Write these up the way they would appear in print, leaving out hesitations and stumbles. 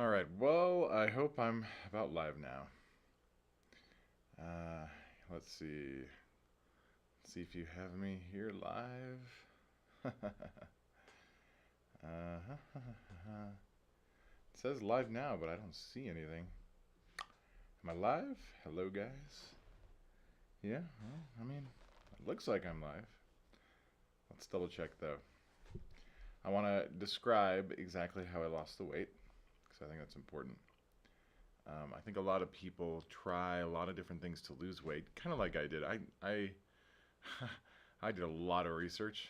All right. Well, I hope I'm about live now. Uh, let's see. See if you have me here live. It says live now, but I don't see anything. Am I live? Hello, guys. Yeah. Well, I mean, it looks like I'm live. Let's double check though. I want to describe exactly how I lost the weight because I think that's important. I think a lot of people try a lot of different things to lose weight, kind of like I did. I I did a lot of research.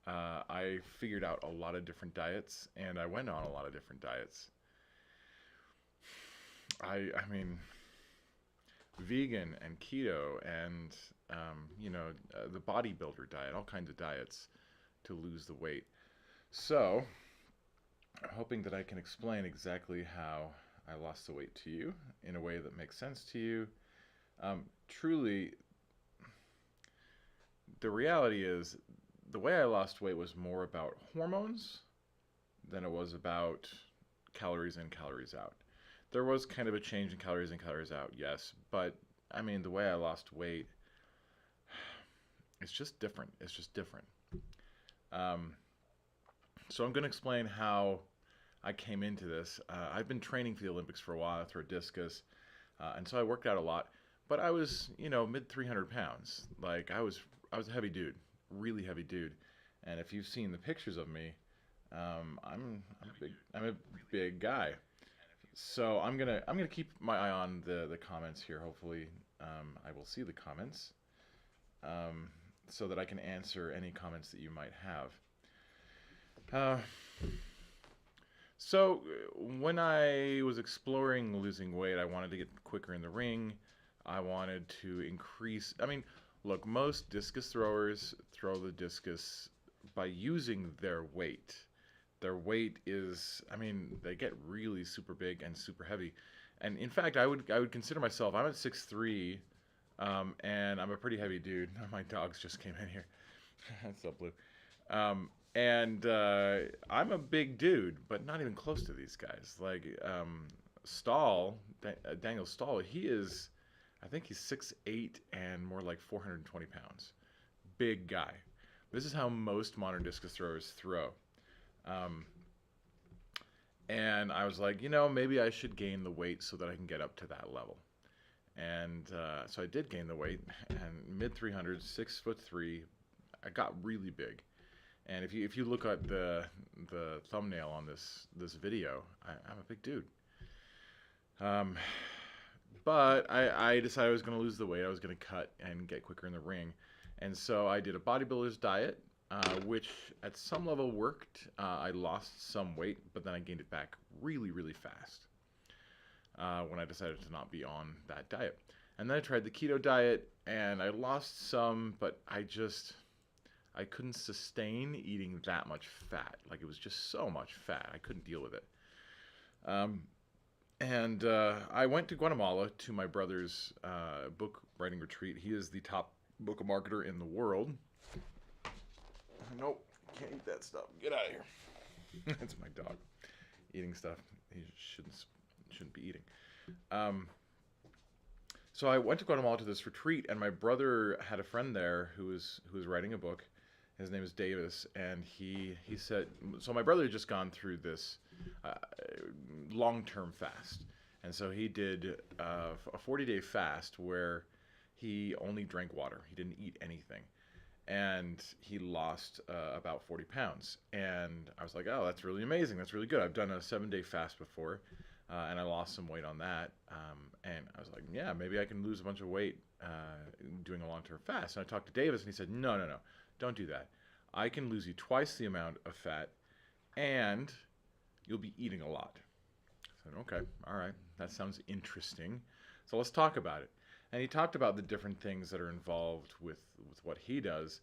I figured out a lot of different diets, and I went on a lot of different diets. I mean, vegan and keto and the bodybuilder diet, all kinds of diets to lose the weight. So I'm hoping that I can explain exactly how I lost the weight to you in a way that makes sense to you. Truly, the reality is the way I lost weight was more about hormones than it was about calories in, calories out. There was kind of a change in calories in, calories out, yes, but I mean, the way I lost weight, it's just different. It's just different. Um, so I'm going to explain how I came into this. I've been training for the Olympics for a while. I throw discus, and so I worked out a lot. But I was, mid 300 pounds. Like I was a heavy dude, really heavy dude. And if you've seen the pictures of me, I'm a big guy. So I'm gonna keep my eye on the comments here. Hopefully, I will see the comments, um, so that I can answer any comments that you might have. Uh, So when I was exploring losing weight, I wanted to get quicker in the ring. I wanted to increase. I mean, look, most discus throwers throw the discus by using their weight. Their weight is, I mean, they get really super big and super heavy. And in fact, I would consider myself. I'm at 6'3", and I'm a pretty heavy dude. My dogs just came in here. What's up, Blue? And I'm a big dude, but not even close to these guys. Like Daniel Stahl, I think he's 6'8" and more like 420 pounds. Big guy. This is how most modern discus throwers throw. Um, and I was like, maybe I should gain the weight so that I can get up to that level. And so I did gain the weight, and mid 300s, 6'3". I got really big. And if you look at the thumbnail on this video, I'm a big dude. Um, but I decided I was going to lose the weight. I was going to cut and get quicker in the ring, and so I did a bodybuilder's diet, which at some level worked. I lost some weight, but then I gained it back really really fast when I decided to not be on that diet. And then I tried the keto diet, and I lost some, but I couldn't sustain eating that much fat. Like it was just so much fat. I couldn't deal with it. Um, and I went to Guatemala to my brother's book writing retreat. He is the top book marketer in the world. Nope, can't eat that stuff. Get out of here. That's my dog eating stuff he shouldn't be eating. Um, so I went to Guatemala to this retreat, and my brother had a friend there who was writing a book. His name is Davis, and he said, so my brother had just gone through this uh, long-term fast, and so he did a 40-day fast where he only drank water. He didn't eat anything, and he lost about 40 pounds. And I was like, oh, that's really amazing. That's really good. I've done a 7-day fast before, and I lost some weight on that. And I was like, yeah, maybe I can lose a bunch of weight doing a long-term fast. And I talked to Davis, and he said, no, no, no, don't do that. I can lose you twice the amount of fat, and you'll be eating a lot. I said, okay, all right, that sounds interesting. So let's talk about it. And he talked about the different things that are involved with what he does.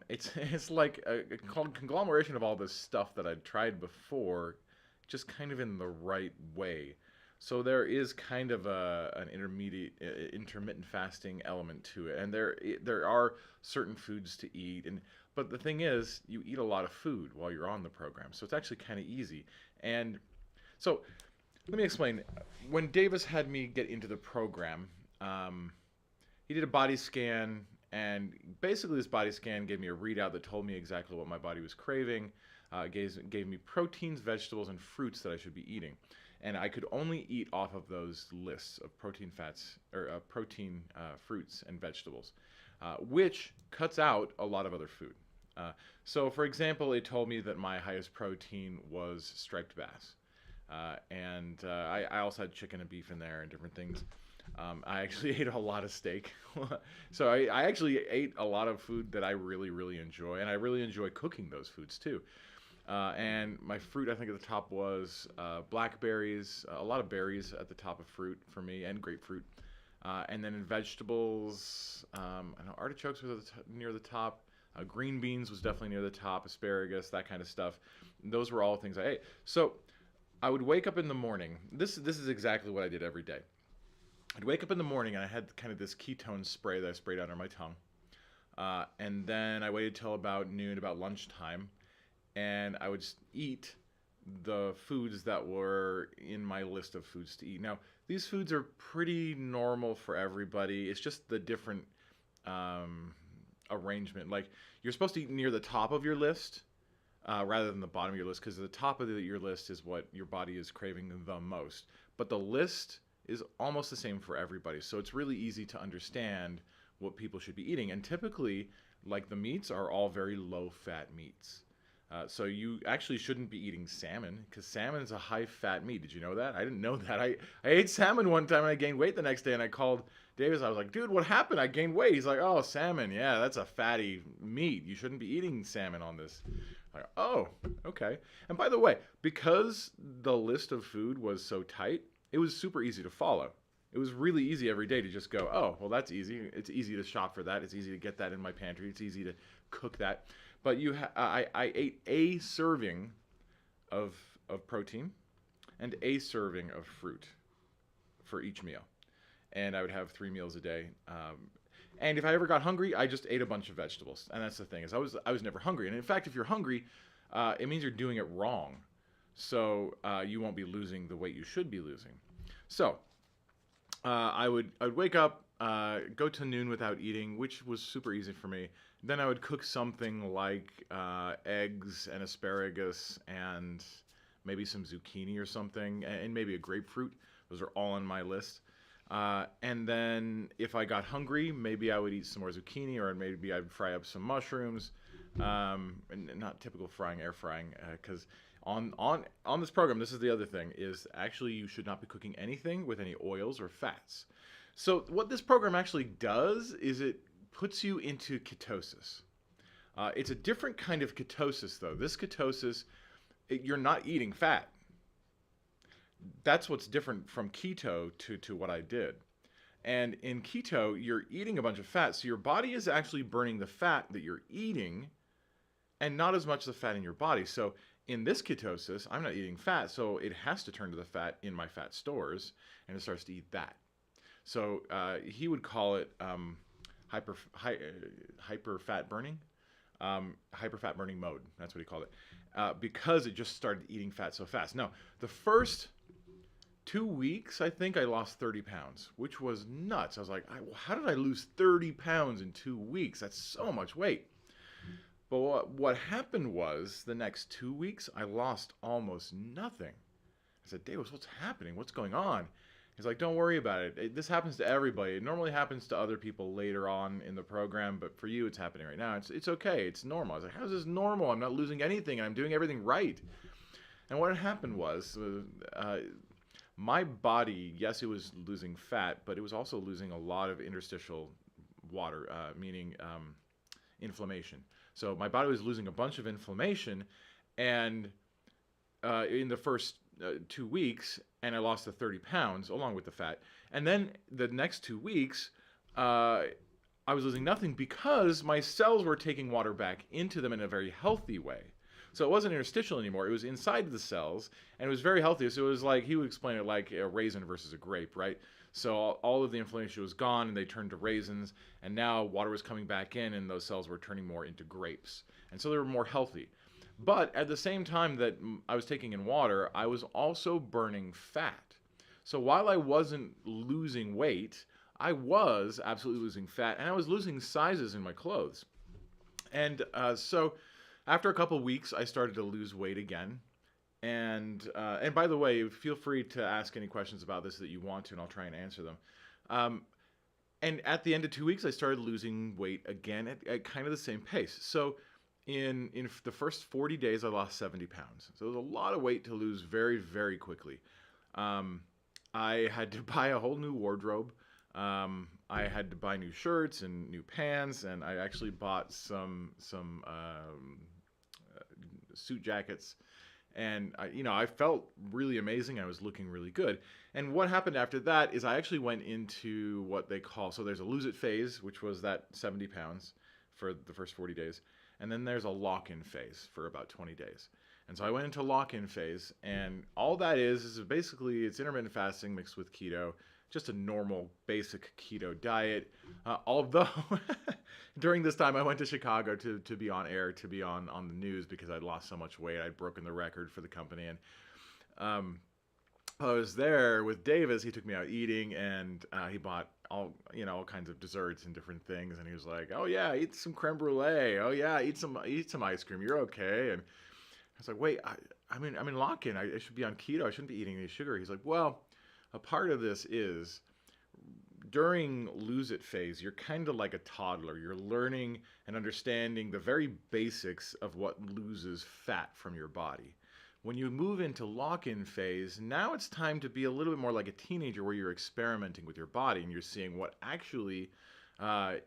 It's like a conglomeration of all this stuff that I'd tried before, just kind of in the right way. So there is kind of an intermittent fasting element to it, and there are certain foods to eat, and but the thing is, you eat a lot of food while you're on the program, so it's actually kind of easy. And so let me explain. When Davis had me get into the program, um, he did a body scan, and basically this body scan gave me a readout that told me exactly what my body was craving. Gave me proteins, vegetables, and fruits that I should be eating, and I could only eat off of those lists of protein, fats, or protein, fruits, and vegetables, which cuts out a lot of other food. So, for example, it told me that my highest protein was striped bass. I also had chicken and beef in there and different things. I actually ate a lot of steak. So I actually ate a lot of food that I really, really enjoy. And I really enjoy cooking those foods too. And my fruit, I think at the top was blackberries, a lot of berries at the top of fruit for me, and grapefruit. And then in vegetables, I know artichokes were near the top. Green beans was definitely near the top, asparagus, that kind of stuff. Those were all things I ate. So I would wake up in the morning. This is exactly what I did every day. I'd wake up in the morning and I had kind of this ketone spray that I sprayed under my tongue. And then I waited till about noon, about lunchtime, and I would eat the foods that were in my list of foods to eat. Now, these foods are pretty normal for everybody. It's just the different arrangement. Like, you're supposed to eat near the top of your list rather than the bottom of your list, because the top of your list is what your body is craving the most. But the list is almost the same for everybody. So it's really easy to understand what people should be eating. And typically, like, the meats are all very low-fat meats. So you actually shouldn't be eating salmon, because salmon is a high-fat meat. Did you know that? I didn't know that. I ate salmon one time and I gained weight the next day, and I called Davis. I was like, dude, what happened? I gained weight. He's like, oh, salmon. Yeah, that's a fatty meat. You shouldn't be eating salmon on this. Like, oh, okay. And by the way, because the list of food was so tight, it was super easy to follow. It was really easy every day to just go, oh, well, that's easy. It's easy to shop for that. It's easy to get that in my pantry. It's easy to cook that. But I ate a serving of protein and a serving of fruit for each meal. And I would have 3 meals a day. And if I ever got hungry, I just ate a bunch of vegetables. And that's the thing, is I was never hungry. And in fact, if you're hungry, it means you're doing it wrong. So you won't be losing the weight you should be losing. So I would wake up, go to noon without eating, which was super easy for me. Then I would cook something like eggs and asparagus and maybe some zucchini or something, and maybe a grapefruit. Those are all on my list. And then if I got hungry, maybe I would eat some more zucchini, or maybe I'd fry up some mushrooms. And not typical frying, air frying, because on this program, this is the other thing, is actually you should not be cooking anything with any oils or fats. So what this program actually does is it puts you into ketosis. It's a different kind of ketosis, though. This ketosis, you're not eating fat. That's what's different from keto to what I did. And in keto, you're eating a bunch of fat, so your body is actually burning the fat that you're eating and not as much the fat in your body. So in this ketosis, I'm not eating fat, so it has to turn to the fat in my fat stores, and it starts to eat that. So he would call it hyper fat burning, hyper fat burning mode. That's what he called it, because it just started eating fat so fast. Now, the first 2 weeks, I think I lost 30 pounds, which was nuts. I was like, how did I lose 30 pounds in 2 weeks? That's so much weight. But what happened was, the next 2 weeks, I lost almost nothing. I said, Davis, what's happening? What's going on? He's like, don't worry about it. This happens to everybody. It normally happens to other people later on in the program, but for you, it's happening right now. It's okay. It's normal. I was like, how is this normal? I'm not losing anything, and I'm doing everything right. And what had happened was, my body, yes, it was losing fat, but it was also losing a lot of interstitial water, meaning inflammation. So my body was losing a bunch of inflammation, and in the first 2 weeks, and I lost the 30 pounds along with the fat. And then the next 2 weeks, I was losing nothing because my cells were taking water back into them in a very healthy way. So it wasn't interstitial anymore. It was inside the cells, and it was very healthy. So it was like, he would explain it like a raisin versus a grape, right? So all of the inflammation was gone, and they turned to raisins, and now water was coming back in, and those cells were turning more into grapes. And so they were more healthy. But at the same time that I was taking in water, I was also burning fat. So while I wasn't losing weight, I was absolutely losing fat, and I was losing sizes in my clothes. And so after a couple weeks, I started to lose weight again. And by the way, feel free to ask any questions about this that you want to, and I'll try and answer them. Um, and at the end of 2 weeks, I started losing weight again at kind of the same pace. So in the first 40 days, I lost 70 pounds. So it was a lot of weight to lose very, very quickly. Um, I had to buy a whole new wardrobe. I had to buy new shirts and new pants, and I actually bought some suit jackets. And I felt really amazing. I was looking really good. And what happened after that is I actually went into what they call, so there's a lose it phase, which was that 70 pounds for the first 40 days. And then there's a lock-in phase for about 20 days. And so I went into lock-in phase, and all that is basically it's intermittent fasting mixed with keto, just a normal basic keto diet. Although during this time I went to Chicago to be on air, to be on the news because I'd lost so much weight. I'd broken the record for the company, and um, I was there with Davis. He took me out eating, and he bought all kinds of desserts and different things. And he was like, "Oh yeah, eat some creme brulee. Oh yeah, eat some ice cream. You're okay." And I was like, "Wait, I'm in lock-in. I should be on keto. I shouldn't be eating any sugar." He's like, "Well, a part of this is during lose it phase, you're kind of like a toddler. You're learning and understanding the very basics of what loses fat from your body. When you move into lock-in phase, now it's time to be a little bit more like a teenager where you're experimenting with your body and you're seeing what actually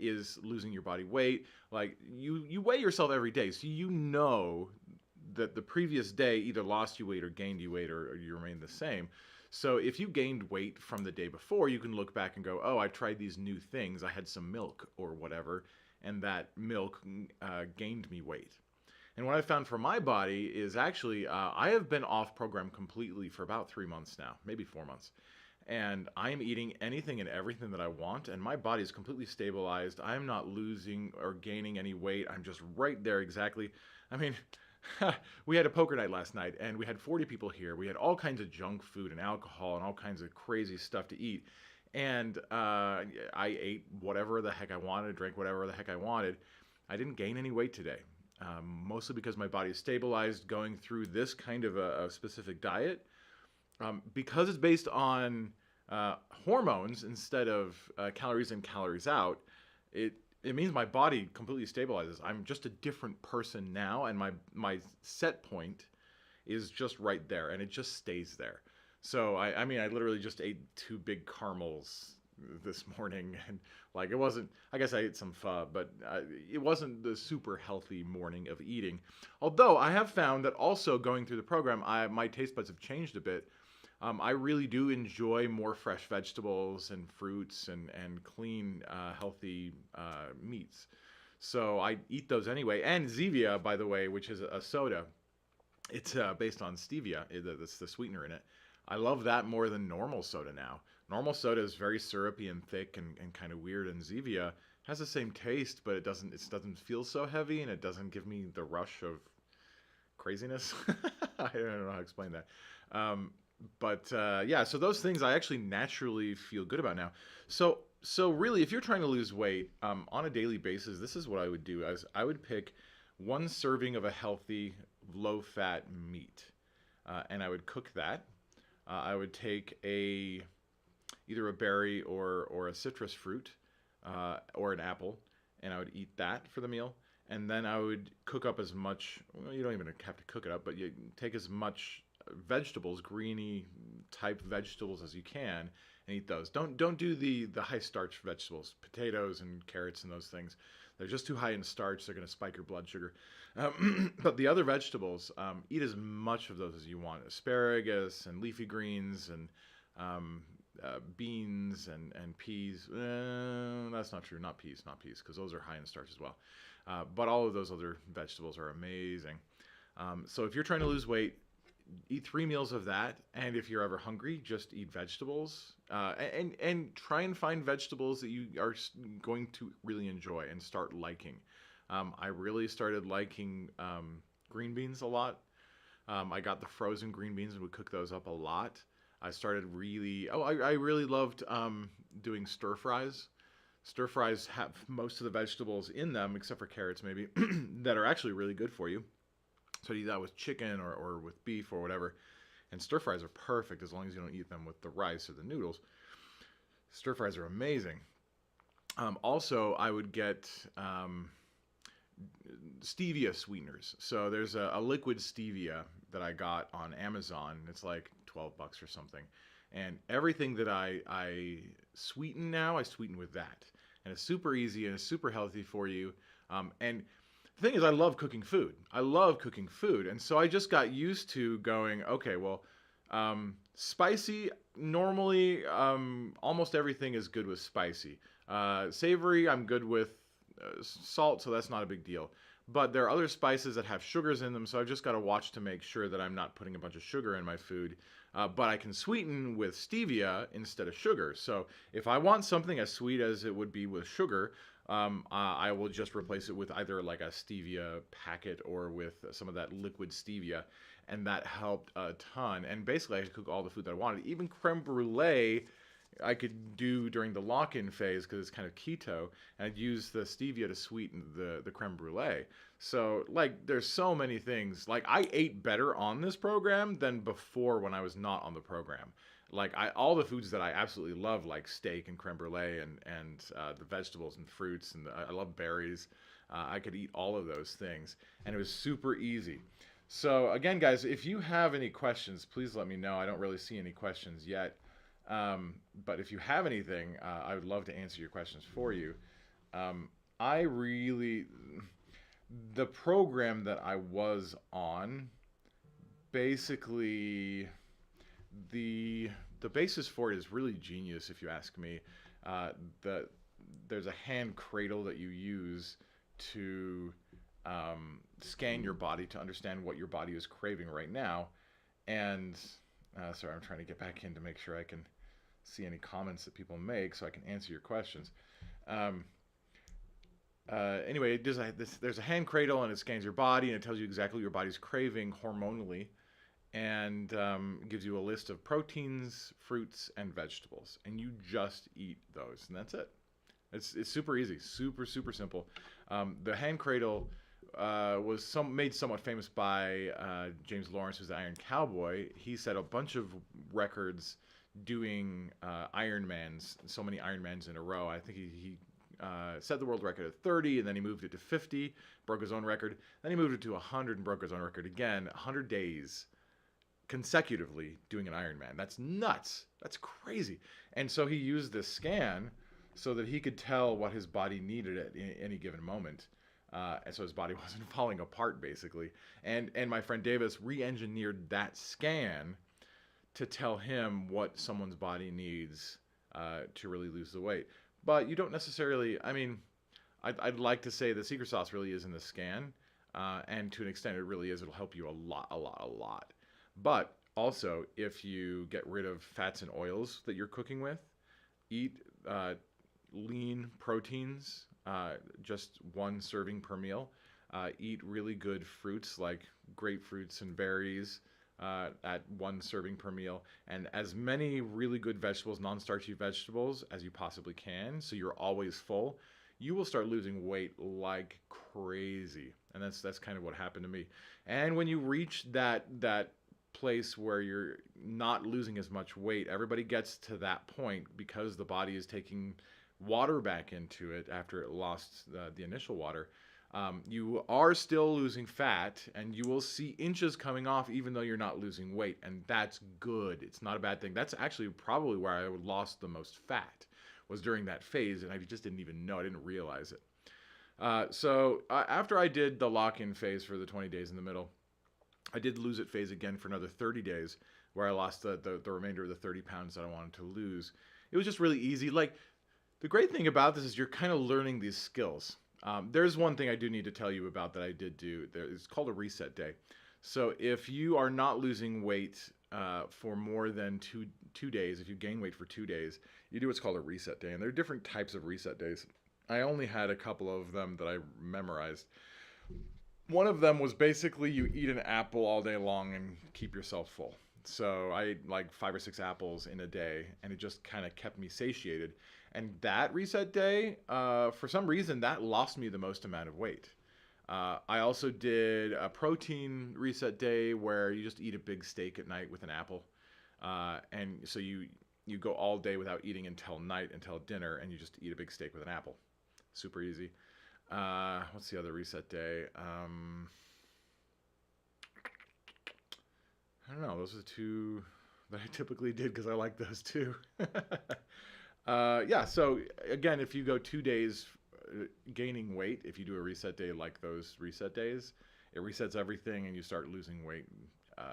is losing your body weight. Like you weigh yourself every day, so you know that the previous day either lost you weight or gained you weight or you remain the same. So if you gained weight from the day before, you can look back and go, oh, I tried these new things. I had some milk or whatever, and that milk gained me weight. And what I found for my body is actually I have been off program completely for about 3 months now, maybe 4 months. And I am eating anything and everything that I want, and my body is completely stabilized. I am not losing or gaining any weight. I'm just right there exactly. I mean, we had a poker night last night, and we had 40 people here. We had all kinds of junk food and alcohol and all kinds of crazy stuff to eat. And I ate whatever the heck I wanted, drank whatever the heck I wanted. I didn't gain any weight today, mostly because my body is stabilized going through this kind of a specific diet. Because it's based on hormones instead of calories in, calories out, it means my body completely stabilizes. I'm just a different person now, and my set point is just right there, and it just stays there. So I mean, I literally just ate 2 big caramels this morning, and like it wasn't. I guess I ate some pho, but it wasn't the super healthy morning of eating. Although I have found that also going through the program, my taste buds have changed a bit. I really do enjoy more fresh vegetables and fruits and clean, healthy meats. So I eat those anyway. And Zevia, by the way, which is a soda, it's based on stevia. That's the sweetener in it. I love that more than normal soda now. Normal soda is very syrupy and thick and kind of weird, and Zevia has the same taste, but it doesn't feel so heavy, and it doesn't give me the rush of craziness. I don't know how to explain that. But yeah, so those things I actually naturally feel good about now. So really, if you're trying to lose weight on a daily basis, this is what I would do. I would pick 1 serving of a healthy, low-fat meat, and I would cook that. I would take either a berry or a citrus fruit or an apple, and I would eat that for the meal. And then I would cook up as much. Well, you don't even have to cook it up, but you take as much vegetables, greeny type vegetables as you can, and eat those. Don't do the high starch vegetables, potatoes and carrots and those things. They're just too high in starch. They're going to spike your blood sugar. But the other vegetables, eat as much of those as you want. Asparagus and leafy greens and beans and peas. That's not true. Not peas, because those are high in starch as well. But all of those other vegetables are amazing. So if you're trying to lose weight, eat 3 meals of that, and if you're ever hungry, just eat vegetables, and try and find vegetables that you are going to really enjoy and start liking. I really started liking green beans a lot. I got the frozen green beans and would cook those up a lot. I started really, I really loved doing stir fries. Stir fries have most of the vegetables in them, except for carrots maybe, that are actually really good for you. So I'd eat that with chicken or with beef or whatever. And stir fries are perfect as long as you don't eat them with the rice or the noodles. Stir fries are amazing. Also, I would get stevia sweeteners. So there's a liquid stevia that I got on Amazon. It's like $12 or something. And everything that I sweeten now, I sweeten with that. And it's super easy and it's super healthy for you. And the thing is, I love cooking food. I love cooking food. And so I just got used to going, okay, well, spicy, normally almost everything is good with spicy. Savory, I'm good with salt, so that's not a big deal. But there are other spices that have sugars in them, so I've just got to watch to make sure that I'm not putting a bunch of sugar in my food. But I can sweeten with stevia instead of sugar. So if I want something as sweet as it would be with sugar, I will just replace it with either like a stevia packet or with some of that liquid stevia. And that helped a ton. And basically, I could cook all the food that I wanted. Even creme brulee, I could do during the lock-in phase because it's kind of keto, and I'd use the stevia to sweeten the creme brulee. So, like, there's so many things. Like, I ate better on this program than before when I was not on the program. Like, all the foods that I absolutely love, like steak and creme brulee and the vegetables and fruits, and I love berries. I could eat all of those things, and it was super easy. So, again, guys, if you have any questions, please let me know. I don't really see any questions yet. But if you have anything, I would love to answer your questions for you. The program that I was on, basically, the basis for it is really genius, if you ask me. There's a hand cradle that you use to scan your body to understand what your body is craving right now. And sorry, I'm trying to get back in to make sure I can see any comments that people make so I can answer your questions. Anyway, there's a hand cradle and it scans your body and it tells you exactly what your body's craving hormonally, and gives you a list of proteins, fruits, and vegetables. And you just eat those, and that's it. It's super easy, super simple. The hand cradle was made somewhat famous by James Lawrence, who's the Iron Cowboy. He set a bunch of records doing Ironmans, so many Ironmans in a row. I think he set the world record at 30, and then he moved it to 50, broke his own record. Then he moved it to 100 and broke his own record again. 100 days consecutively doing an Ironman. That's nuts. That's crazy. And so he used this scan so that he could tell what his body needed at any given moment. And so his body wasn't falling apart, basically. And my friend Davis re-engineered that scan to tell him what someone's body needs to really lose the weight. But you don't necessarily, I mean, I'd like to say the secret sauce really is in the scan. And to an extent it really is. It'll help you a lot. But also, if you get rid of fats and oils that you're cooking with, eat lean proteins, just one serving per meal. Eat really good fruits like grapefruits and berries at one serving per meal, and as many really good vegetables, non-starchy vegetables, as you possibly can, so you're always full. You will start losing weight like crazy, and that's kind of what happened to me. And when you reach that place where you're not losing as much weight, everybody gets to that point because the body is taking water back into it after it lost the initial water. You are still losing fat, and you will see inches coming off even though you're not losing weight, and that's good. It's not a bad thing. That's actually probably where I lost the most fat, was during that phase, and I just didn't even know. I didn't realize it. So after I did the lock-in phase for the 20 days in the middle, I did lose it phase again for another 30 days, where I lost the remainder of the 30 pounds that I wanted to lose. It was just really easy. Like, the great thing about this is you're kind of learning these skills. There's one thing I do need to tell you about that I did do. It's called a reset day. So if you are not losing weight for more than two days, if you gain weight for 2 days, you do what's called a reset day. And there are different types of reset days. I only had a couple of them that I memorized. One of them was basically you eat an apple all day long and keep yourself full. So I ate like 5 or 6 apples in a day, and it just kind of kept me satiated. And that reset day, for some reason, that lost me the most amount of weight. I also did a protein reset day where you just eat a big steak at night with an apple, and so you go all day without eating until night, until dinner, and you just eat a big steak with an apple. Super easy. What's the other reset day? I don't know. Those are the two that I typically did because I like those too. Yeah. So again, if you go 2 days gaining weight, if you do a reset day like those reset days, it resets everything and you start losing weight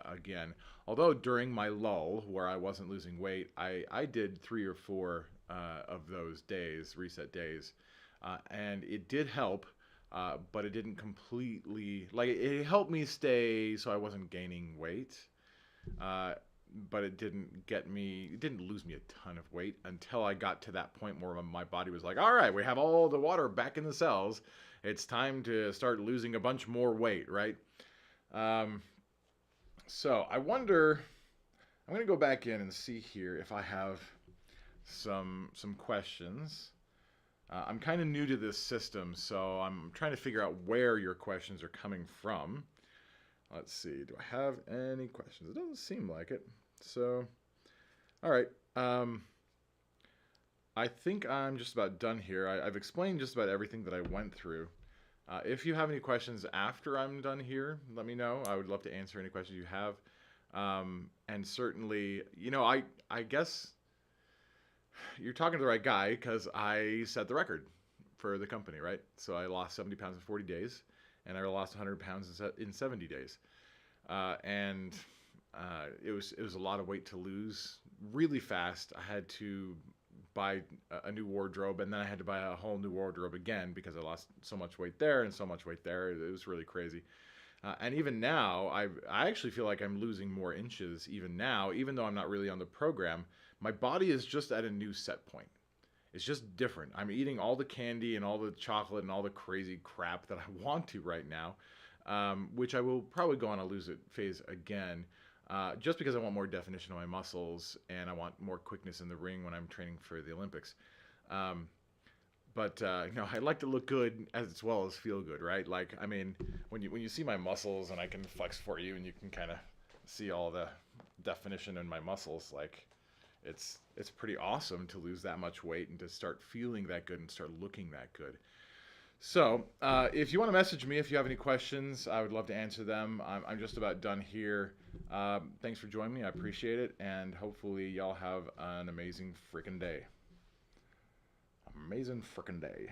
again. Although during my lull where I wasn't losing weight, I did 3 or 4 of those days, reset days, and it did help. But it didn't completely like it helped me stay so I wasn't gaining weight. Uh, but it didn't lose me a ton of weight until I got to that point where my body was like, all right, we have all the water back in the cells. It's time to start losing a bunch more weight, right? Um, so I wonder, I'm going to go back in and see here if I have some questions. I'm kind of new to this system, so I'm trying to figure out where your questions are coming from. Let's see. Do I have any questions? It doesn't seem like it. So, all right. I think I'm just about done here. I've explained just about everything that I went through. If you have any questions after I'm done here, let me know. I would love to answer any questions you have. And certainly, I guess you're talking to the right guy because I set the record for the company, right? So I lost 70 pounds in 40 days, and I lost 100 pounds in 70 days. And it was a lot of weight to lose really fast. I had to buy a new wardrobe, and then I had to buy a whole new wardrobe again because I lost so much weight there and so much weight there. It was really crazy. And even now, I actually feel like I'm losing more inches even now, even though I'm not really on the program. My body is just at a new set point. It's just different. I'm eating all the candy and all the chocolate and all the crazy crap that I want to right now, which I will probably go on a lose it phase again, just because I want more definition of my muscles and I want more quickness in the ring when I'm training for the Olympics. Um, but I like to look good as well as feel good, right? Like, I mean, when you see my muscles and I can flex for you and you can kind of see all the definition in my muscles, like it's pretty awesome to lose that much weight and to start feeling that good and start looking that good. So, if you want to message me if you have any questions, I would love to answer them. I'm just about done here. Thanks for joining me. I appreciate it, and hopefully y'all have an amazing freaking day. Amazing freaking day.